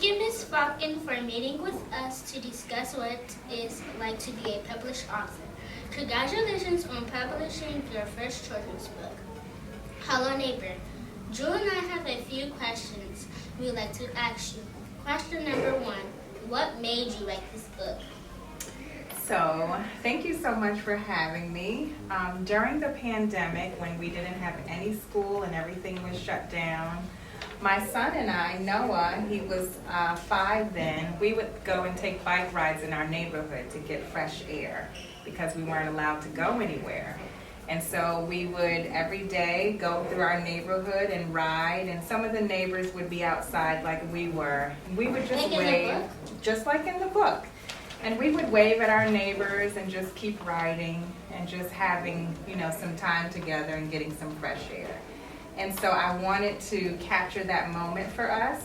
Thank you, Ms. Faulcon, for meeting with us to discuss what it is like to be a published author. Congratulations on publishing your first children's book. Hello, neighbor. Drew and I have a few questions we'd like to ask you. Question number 1, what made you write this book? So, thank you so much for having me. During the pandemic, when we didn't have any school and everything was shut down, my son and I, Noah, he was 5 then, we would go and take bike rides in our neighborhood to get fresh air because we weren't allowed to go anywhere. And so we would every day go through our neighborhood and ride, and some of the neighbors would be outside like we were. And we would just wave, just like in the book. And we would wave at our neighbors and just keep riding and just having, some time together and getting some fresh air. And so I wanted to capture that moment for us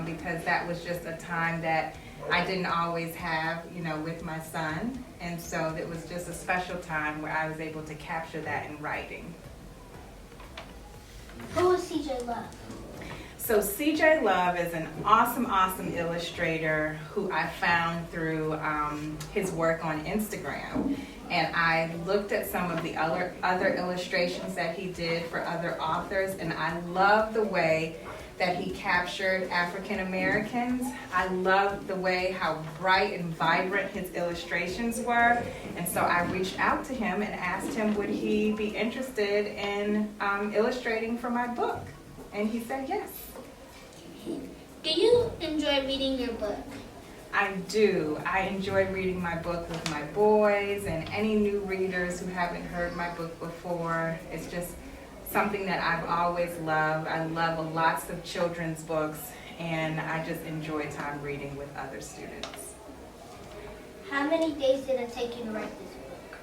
because that was just a time that I didn't always have, with my son. And so it was just a special time where I was able to capture that in writing. Who is CJ Love? So CJ Love is an awesome illustrator who I found through his work on Instagram. And I looked at some of the other illustrations that he did for other authors, and I love the way that he captured African Americans. I love the way how bright and vibrant his illustrations were. And so I reached out to him and asked him would he be interested in illustrating for my book. And he said yes. Do you enjoy reading your book? I do. I enjoy reading my book with my boys and any new readers who haven't heard my book before. It's just something that I've always loved. I love lots of children's books, and I just enjoy time reading with other students. How many days did it take you to write this book?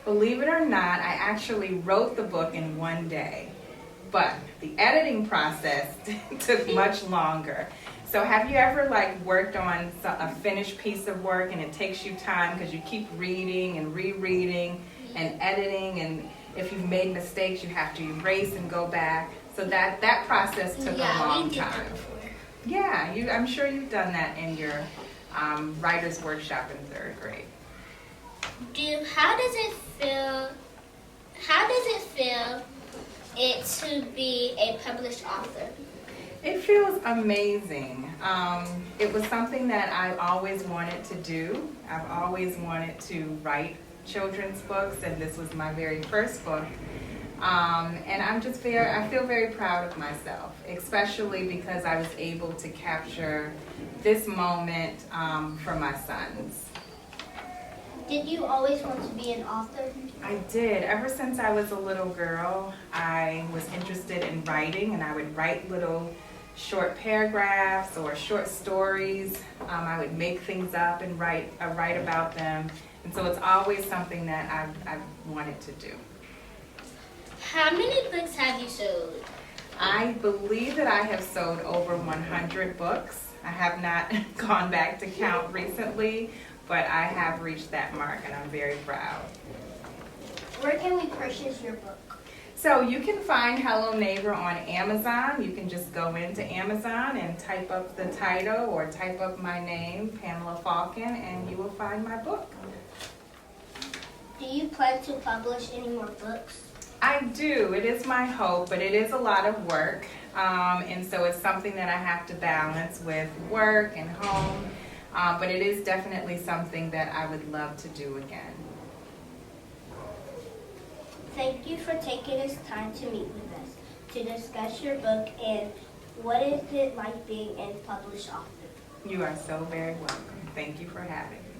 Believe it or not, I actually wrote the book in one day, but the editing process took much longer. So have you ever worked on a finished piece of work and it takes you time because you keep reading and rereading and editing, and if you've made mistakes you have to erase and go back. So that process took a long time. Yeah, I'm sure you've done that in your writer's workshop in 3rd grade. How does it feel to be a published author? It feels amazing. It was something that I always wanted to do. I've always wanted to write children's books, and this was my very first book. And I feel very proud of myself, especially because I was able to capture this moment for my sons. Did you always want to be an author? I did. Ever since I was a little girl, I was interested in writing, and I would write little short paragraphs or short stories. I would make things up and write about them. And so it's always something that I've wanted to do. How many books have you sold? I believe that I have sold over 100 books. I have not gone back to count recently, but I have reached that mark, and I'm very proud. Where can we purchase your book? So you can find Hello Neighbor on Amazon. You can just go into Amazon and type up the title or type up my name, Pamela Faulcon, and you will find my book. Do you plan to publish any more books? I do. It is my hope, but it is a lot of work. And so it's something that I have to balance with work and home. But it is definitely something that I would love to do again. Thank you for taking this time to meet with us to discuss your book and what is it like being a published author. You are so very welcome. Thank you for having me.